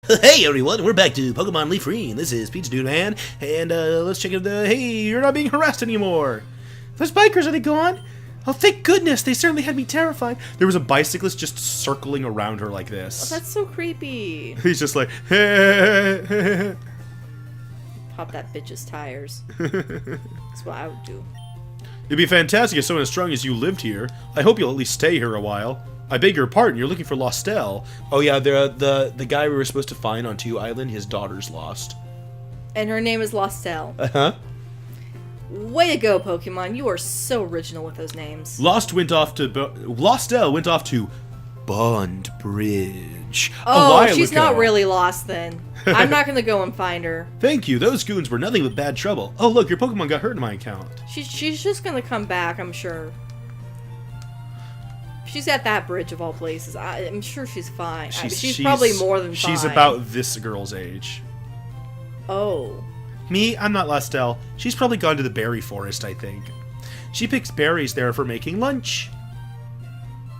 Hey everyone, we're back to Pokémon LeafGreen. This is Pizza Dude Man, and let's check if hey, you're not being harassed anymore. Those bikers, are they gone? Oh, thank goodness, they certainly had me terrified. There was a bicyclist just circling around her like this. Oh, that's so creepy. He's just like, hey. Pop that bitch's tires. That's what I would do. It'd be fantastic if someone as strong as you lived here. I hope you'll at least stay here a while. I beg your pardon, you're looking for Lostelle. Oh yeah, the guy we were supposed to find on 2 Island, his daughter's lost. And her name is Lostelle. Uh-huh. Way to go, Pokemon. You are so original with those names. Lostelle went off to Bond Bridge. Oh, she's not really lost then. I'm not gonna go and find her. Thank you, those goons were nothing but bad trouble. Oh look, your Pokemon got hurt in my account. She's just gonna come back, I'm sure. She's at that bridge of all places. I'm sure she's fine. She's probably more than fine. She's about this girl's age. Oh. Me? I'm not Lostelle. She's probably gone to the berry forest, I think. She picks berries there for making lunch.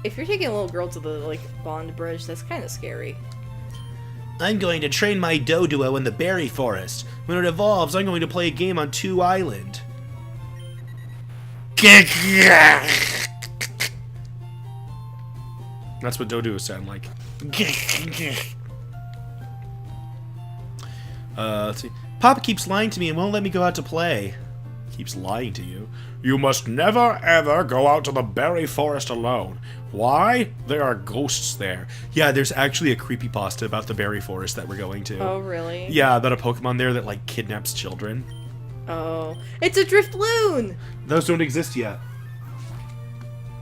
If you're taking a little girl to the, Bond Bridge, that's kind of scary. I'm going to train my Doduo in the berry forest. When it evolves, I'm going to play a game on 2 Island. That's what Doduo sound like. Let's see. Papa keeps lying to me and won't let me go out to play. Keeps lying to you? You must never ever go out to the berry forest alone. Why? There are ghosts there. Yeah, there's actually a creepypasta about the berry forest that we're going to. Oh, really? Yeah, about a Pokemon there that, kidnaps children. Oh. It's a Driftloon! Those don't exist yet.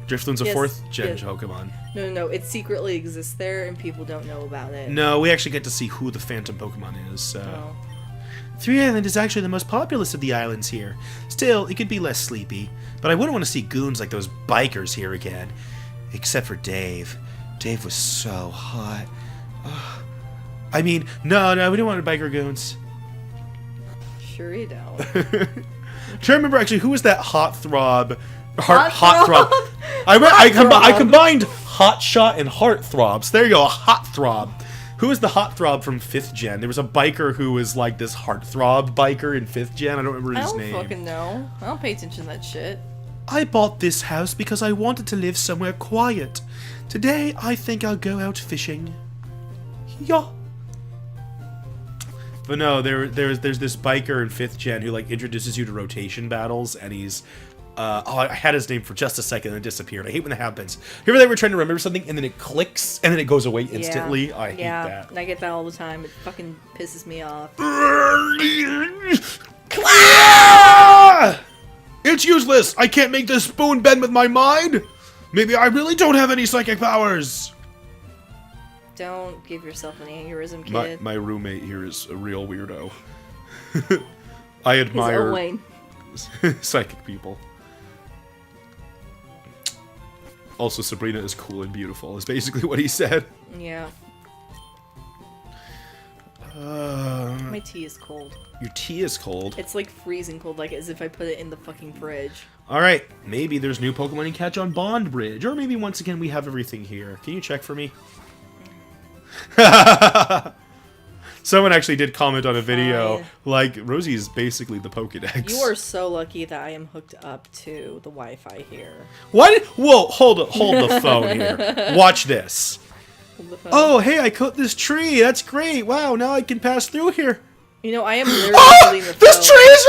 Driftloon's a 4th gen Pokemon. No, it secretly exists there and people don't know about it. No, we actually get to see who the Phantom Pokemon is, so... Oh. 3 Island is actually the most populous of the islands here. Still, it could be less sleepy. But I wouldn't want to see goons like those bikers here again. Except for Dave. Dave was so hot. I mean, no, we don't want biker goons. Sure you don't. Trying to remember actually, who was that hot throb? Hot throb. I combined hot shot and heart throbs. There you go, a hot throb. Who was the hot throb from 5th gen? There was a biker who was like this heartthrob biker in 5th gen. I don't remember his name. I don't fucking know. I don't pay attention to that shit. I bought this house because I wanted to live somewhere quiet. Today, I think I'll go out fishing. Yeah. But no, there's this biker in 5th gen who introduces you to rotation battles, and he's I had his name for just a second and it disappeared. I hate when that happens. You ever they were trying to remember something and then it clicks and then it goes away instantly? Yeah. I hate that. And I get that all the time. It fucking pisses me off. It's useless! I can't make this spoon bend with my mind! Maybe I really don't have any psychic powers! Don't give yourself an aneurysm, kid. My roommate here is a real weirdo. I admire psychic people. Also, Sabrina is cool and beautiful, is basically what he said. Yeah. My tea is cold. Your tea is cold? It's freezing cold, as if I put it in the fucking fridge. Alright, maybe there's new Pokemon you can catch on Bond Bridge, or maybe once again we have everything here. Can you check for me? Someone actually did comment on a video, Rosie is basically the Pokedex. You are so lucky that I am hooked up to the Wi-Fi here. What? Whoa, hold the phone here. Watch this. Oh, hey, I cut this tree. That's great. Wow, now I can pass through here. You know, I am literally holding the phone. This tree is...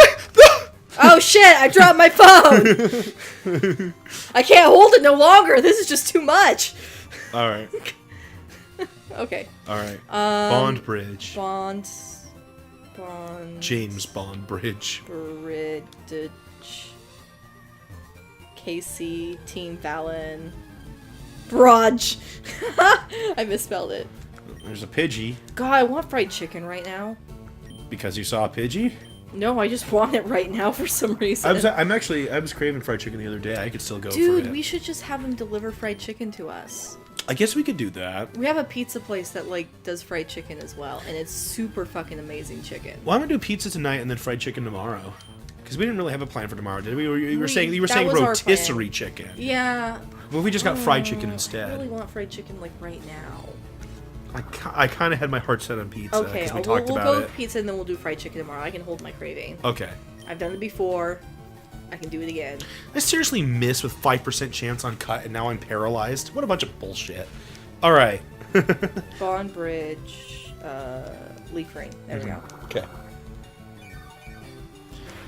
Oh, shit, I dropped my phone. I can't hold it no longer. This is just too much. All right. Okay. All right. Bond Bridge. Bond. James Bond Bridge. Bridge. Casey. Team Fallon. Brodge. I misspelled it. There's a Pidgey. God, I want fried chicken right now. Because you saw a Pidgey? No, I just want it right now for some reason. I was craving fried chicken the other day. I could still go for it. Dude, we should just have them deliver fried chicken to us. I guess we could do that. We have a pizza place that does fried chicken as well, and it's super fucking amazing chicken. Well, I'm gonna do pizza tonight and then fried chicken tomorrow. Because we didn't really have a plan for tomorrow, did we? You were saying rotisserie chicken. Yeah. Well, we just got fried chicken instead. I really want fried chicken right now. I kind of had my heart set on pizza. Okay, we we'll talked about go it. with pizza and then we'll do fried chicken tomorrow. I can hold my craving. Okay. I've done it before. I can do it again. I seriously missed with 5% chance on cut, and now I'm paralyzed. What a bunch of bullshit. All right. Bond Bridge, LeafGreen. There we go. Okay.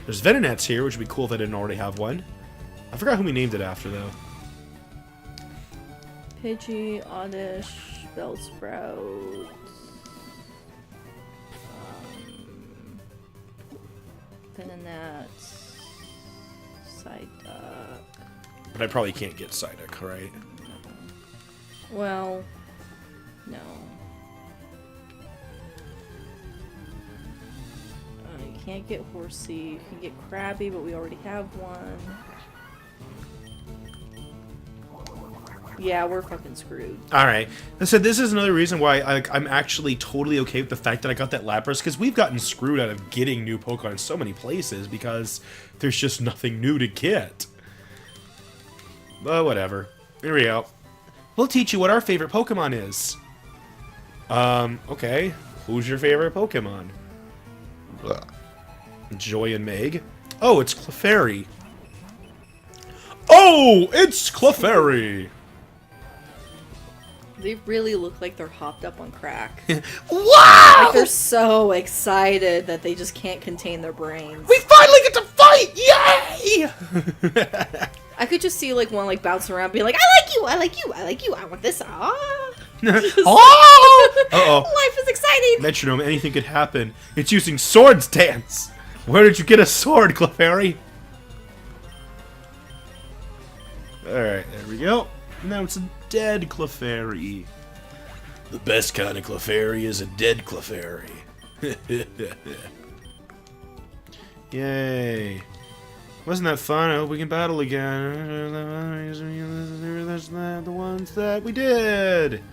There's Venonats here, which would be cool if I didn't already have one. I forgot who we named it after, though. Pidgey, Oddish, Bellsprout. Venonat. Psyduck. But I probably can't get Psyduck, right? Well, no. You can't get Horsey. You can get Krabby, but we already have one. Yeah, we're fucking screwed. Alright. So this is another reason why I'm actually totally okay with the fact that I got that Lapras, because we've gotten screwed out of getting new Pokemon in so many places because there's just nothing new to get. But whatever. Here we go. We'll teach you what our favorite Pokemon is. Okay. Who's your favorite Pokemon? Joy and Meg. Oh, it's Clefairy. Oh, it's Clefairy! They really look like they're hopped up on crack. Wow! Like they're so excited that they just can't contain their brains. We finally get to fight! Yay! I could just see like one like bouncing around being like, I like you, I like you, I like you, I want this. Ah. Oh! Uh-oh. Life is exciting! Metronome, anything could happen. It's using Swords Dance! Where did you get a sword, Clefairy? Alright, there we go. Now it's a dead Clefairy. The best kind of Clefairy is a dead Clefairy. Yay. Wasn't that fun? I hope we can battle again. That's not the ones that we did.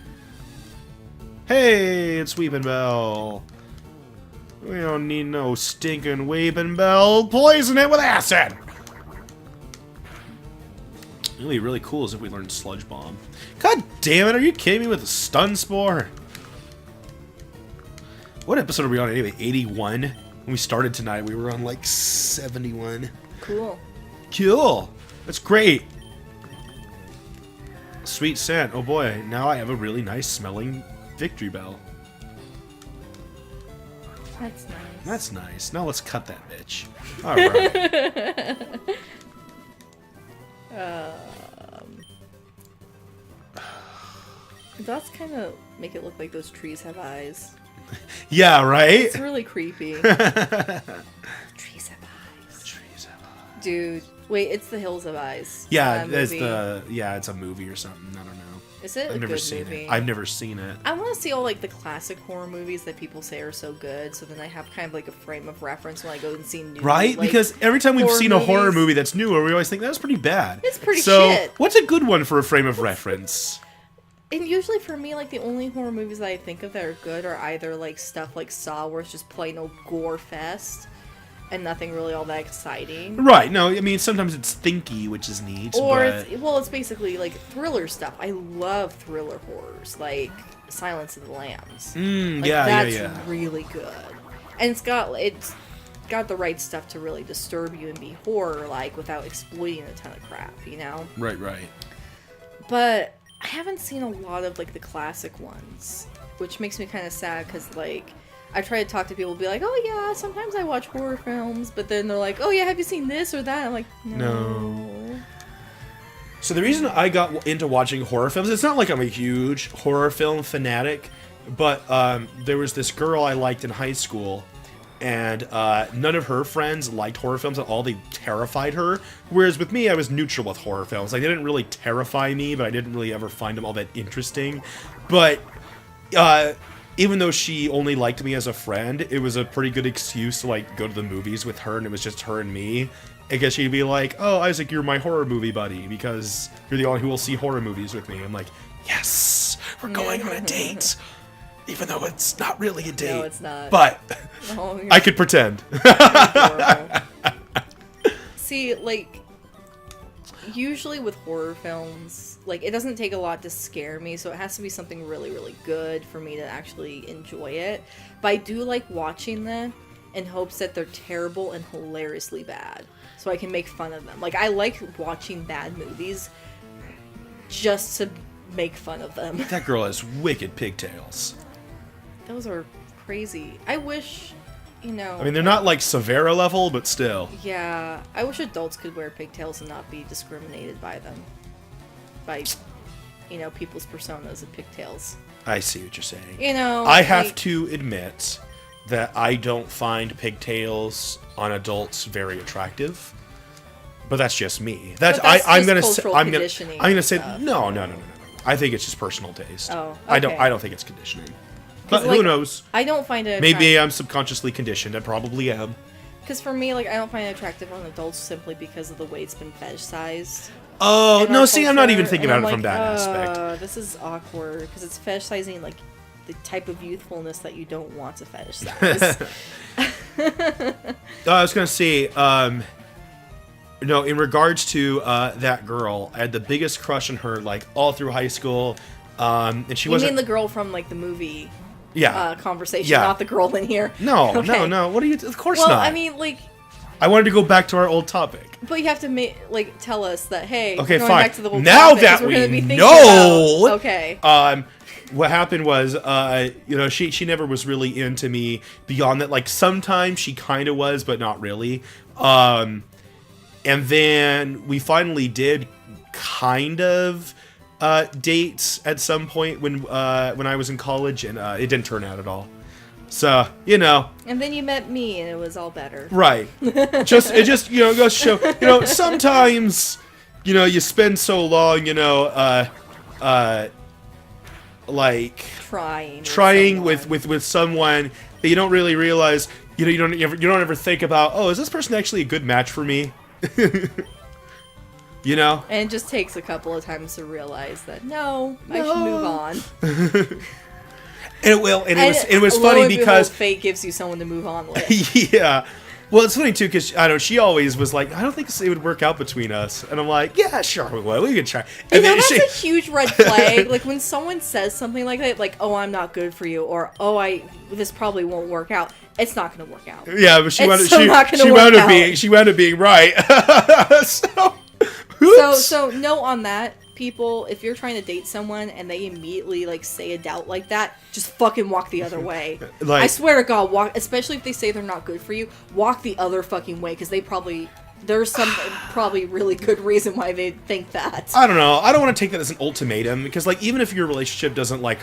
Hey, it's Weepin' Bell. We don't need no stinking Weepin' Bell. Poison it with acid. It would be really cool is if we learned Sludge Bomb. God damn it, are you kidding me with the Stun Spore? What episode are we on anyway? 81? When we started tonight, we were on like 71. Cool. Cool. That's great. Sweet scent. Oh boy, now I have a really nice smelling Victory Bell. That's nice. That's nice. Now let's cut that bitch. Alright. Dots kind of make it look like those trees have eyes. Yeah, right? It's really creepy. Trees have eyes. Trees have eyes. Dude, wait, it's The Hills Have Eyes. Yeah, That it's movie. it's a movie or something. I don't know. Is it I've a never good seen movie? it. I've never seen it. I want to see all like the classic horror movies that people say are so good, so then I have kind of like a frame of reference when I go and see new. Right? Like, because every time we've horror seen a horror movies- movie that's newer, we always think that's pretty bad. It's pretty so, shit. what's a good one for a frame of reference? And usually for me, like the only horror movies that I think of that are good are either like stuff like Saw, where it's just plain old gore fest and nothing really all that exciting. Right. No, I mean sometimes it's thinky, which is neat. Or but... it's basically like thriller stuff. I love thriller horrors, like Silence of the Lambs. Like, that's really good, and it's got the right stuff to really disturb you and be horror like without exploiting a ton of crap, you know? Right, right. But I haven't seen a lot of like the classic ones, which makes me kind of sad because like I try to talk to people, be like, oh yeah, sometimes I watch horror films, but then they're like, oh yeah, have you seen this or that? I'm like, no. So the reason I got into watching horror films, it's not like I'm a huge horror film fanatic, but there was this girl I liked in high school, and none of her friends liked horror films at all. They terrified her. Whereas with me, I was neutral with horror films. Like, they didn't really terrify me, but I didn't really ever find them all that interesting. But even though she only liked me as a friend, it was a pretty good excuse to, like, go to the movies with her, and it was just her and me. I guess she'd be like, oh, Isaac, you're my horror movie buddy, because you're the only who will see horror movies with me. I'm like, yes, we're going on a date. Even though it's not really a date. No, it's not. But No, I could pretend. See, like, usually with horror films, like, it doesn't take a lot to scare me, so it has to be something really, really good for me to actually enjoy it. But I do like watching them in hopes that they're terrible and hilariously bad, so I can make fun of them. Like, I like watching bad movies just to make fun of them. That girl has wicked pigtails. Those are crazy. I wish, you know... I mean, they're not like Severa level, but still. Yeah, I wish adults could wear pigtails and not be discriminated by them. By, you know, people's personas of pigtails. I see what you're saying. You know, I have to admit that I don't find pigtails on adults very attractive. But that's just me. I'm gonna say no. I think it's just personal taste. Oh, okay. I don't think it's conditioning. But like, who knows? I don't find it. Maybe I'm subconsciously conditioned. I probably am. Because for me, like, I don't find it attractive on adults simply because of the way it's been fetishized. Oh no! See, I'm not even thinking about it from that aspect. This is awkward because it's fetishizing like the type of youthfulness that you don't want to fetishize. I was gonna say, no, in regards to that girl, I had the biggest crush on her like all through high school, and she wasn't. You mean the girl from like the movie? Yeah. Conversation, yeah. Not the girl in here. No, okay. no. What are you? Of course not. not. I mean, like. I wanted to go back to our old topic. But you have to tell us that, hey, okay, going fine. Back to the old now topic, that we know, okay. What happened was, you know, she never was really into me beyond that. Like sometimes she kind of was, but not really. And then we finally did kind of date at some point when I was in college, and it didn't turn out at all. So, you know. And then you met me, and it was all better. Right. It just, you know, goes to show, you know, sometimes, you know, you spend so long, you know, like trying with someone that you don't really realize, you know, you don't ever think about, oh, is this person actually a good match for me? You know? And it just takes a couple of times to realize that, no. I should move on. And it was funny because fate gives you someone to move on with. Yeah. Well, it's funny too because I know she always was like, I don't think it would work out between us, and I'm like, yeah, sure we will. We can try. And then that's a huge red flag. Like when someone says something like that, like, oh, I'm not good for you, or oh, this probably won't work out. It's not going to work out. Yeah, but she wound up being right. So no on that. People, if you're trying to date someone and they immediately like say a doubt like that, just fucking walk the other way. Like, I swear to God, walk. Especially if they say they're not good for you, walk the other fucking way because there's some probably really good reason why they think that. I don't know. I don't want to take that as an ultimatum because like even if your relationship doesn't like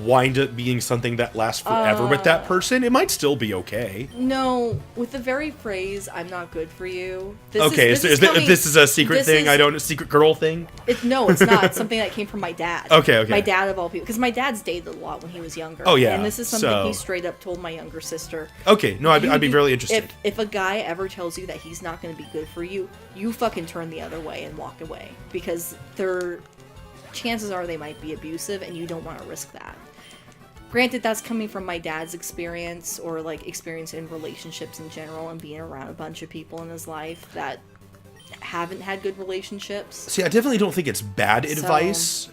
wind up being something that lasts forever with that person, it might still be okay. No, with the very phrase "I'm not good for you." This is a secret thing. A secret girl thing. No, it's not. It's something that came from my dad. Okay. My dad of all people, because my dad's dated a lot when he was younger. Oh yeah. And this is something he straight up told my younger sister. Okay, no, I'd be really interested. If a guy ever tells you that he's not going to be good for you, you fucking turn the other way and walk away because chances are they might be abusive and you don't want to risk that. Granted, that's coming from my dad's experience or like experience in relationships in general and being around a bunch of people in his life that haven't had good relationships. See, I definitely don't think it's bad advice.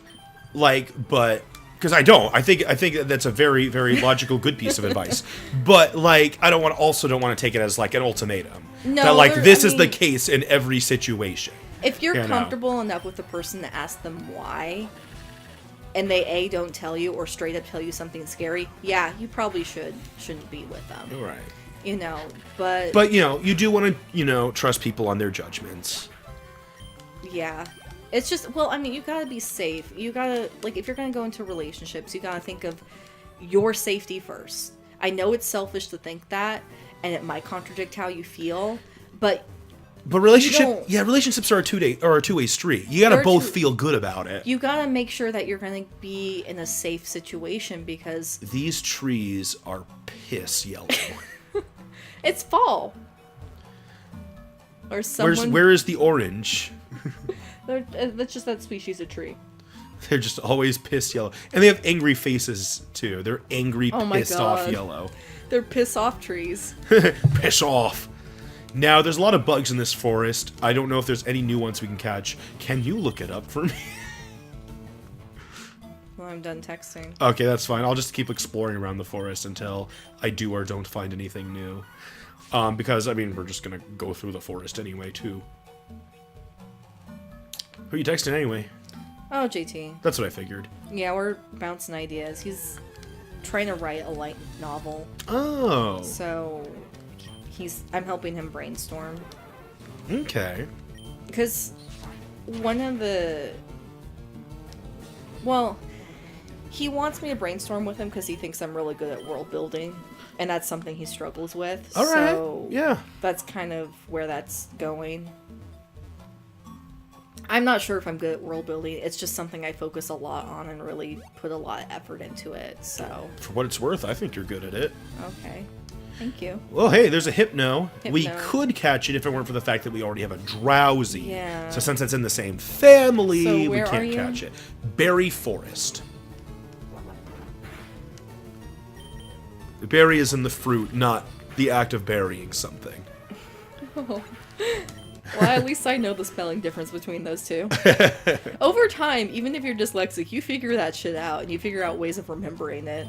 But because I don't. I think that's a very, very logical good piece of advice. But like I don't want to take it as like an ultimatum. No, that like this is the case in every situation. If you're comfortable enough with the person to ask them why, and they don't tell you or straight up tell you something scary, yeah, you probably shouldn't be with them. Right. You know, but you know, you do want to, you know, trust people on their judgments. Yeah. It's just, well, I mean, you gotta be safe. You gotta, like, if you're gonna go into relationships, you gotta think of your safety first. I know it's selfish to think that, and it might contradict how you feel, but relationships are a two-way street. You gotta both feel good about it. You gotta make sure that you're gonna be in a safe situation because these trees are piss yellow. It's fall. Or someone. Where is the orange? That's just that species of tree. They're just always piss yellow, and they have angry faces too. They're angry, pissed off yellow. They're piss off trees. Piss off. Now, there's a lot of bugs in this forest. I don't know if there's any new ones we can catch. Can you look it up for me? Well, I'm done texting. Okay, that's fine. I'll just keep exploring around the forest until I do or don't find anything new. Because, I mean, we're just gonna go through the forest anyway, too. Who are you texting anyway? Oh, JT. That's what I figured. Yeah, we're bouncing ideas. He's trying to write a light novel. Oh. So, I'm helping him brainstorm. Okay. Because one of the... Well, he wants me to brainstorm with him because he thinks I'm really good at world building. And that's something he struggles with. All right. So yeah. That's kind of where that's going. I'm not sure if I'm good at world building. It's just something I focus a lot on and really put a lot of effort into it. So for what it's worth, I think you're good at it. Okay. Thank you. Well, hey, there's a Hypno. We could catch it if it weren't for the fact that we already have a Drowsy. Yeah. So since it's in the same family, So we where can't are you? catch it. Berry Forest. The berry is in the fruit, not the act of burying something. Oh. Well, at least I know the spelling difference between those two. Over time, even if you're dyslexic, you figure that shit out, and you figure out ways of remembering it.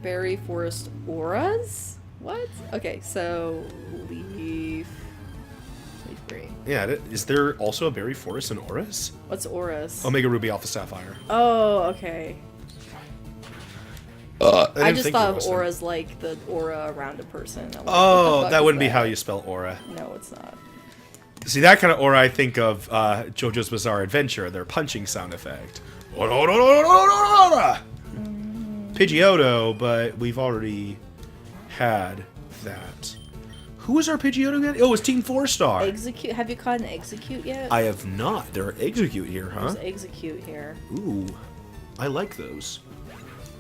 Berry Forest Auras? What? Okay, so leaf green. Yeah, is there also a berry forest in Auras? What's Auras? Omega Ruby Alpha Sapphire. Oh, okay. I just thought of auras like the aura around a person. Like, oh, that wouldn't be how you spell aura. No, it's not. See, that kind of aura I think of JoJo's Bizarre Adventure, their punching sound effect. Pidgeotto, but we've already had that. Who is our Pidgeotto again? Oh, it's Team 4-Star. Execute. Have you caught an Execute yet? I have not. There are Execute here, huh? There's Execute here. Ooh, I like those.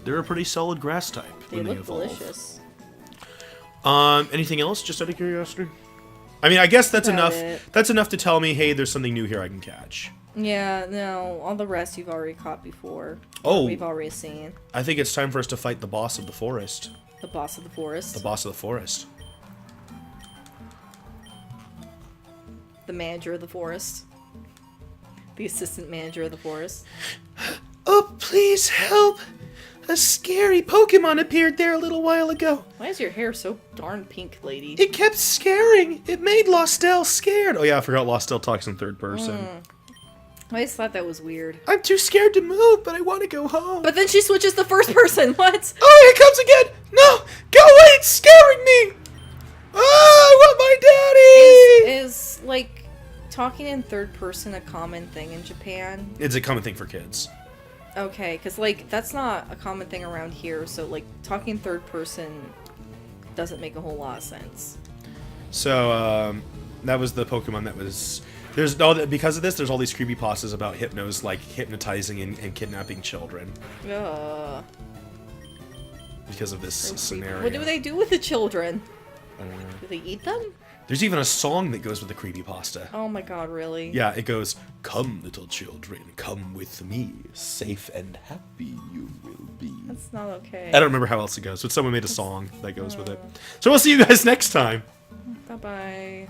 They're a pretty solid grass type. They look delicious. Anything else, just out of curiosity? I mean, I guess that's enough. That's enough to tell me, hey, there's something new here I can catch. Yeah, no, all the rest you've already caught before. Oh. We've already seen. I think it's time for us to fight the boss of the forest. The boss of the forest? The boss of the forest. The manager of the forest. The assistant manager of the forest. Oh, please help! A scary Pokemon appeared there a little while ago. Why is your hair so darn pink, lady? It kept scaring. It made Lostelle scared. Oh yeah, I forgot Lostelle talks in third person. I just thought that was weird. I'm too scared to move, but I want to go home. But then she switches to first person. What? Oh, here it comes again! No! Go away! It's scaring me! Oh, I want my daddy! Is like talking in third person a common thing in Japan? It's a common thing for kids. Okay, because like that's not a common thing around here. So like talking third person doesn't make a whole lot of sense. So that was the Pokemon that was. Because of this, there's all these creepypastas about Hypnos like hypnotizing and kidnapping children. Ugh. Because of this scenario. What do they do with the children? Do they eat them? There's even a song that goes with the creepypasta. Oh my god, really? Yeah, it goes, "Come, little children, come with me. Safe and happy you will be." That's not okay. I don't remember how else it goes, but someone made a song that goes with it. So we'll see you guys next time. Bye-bye.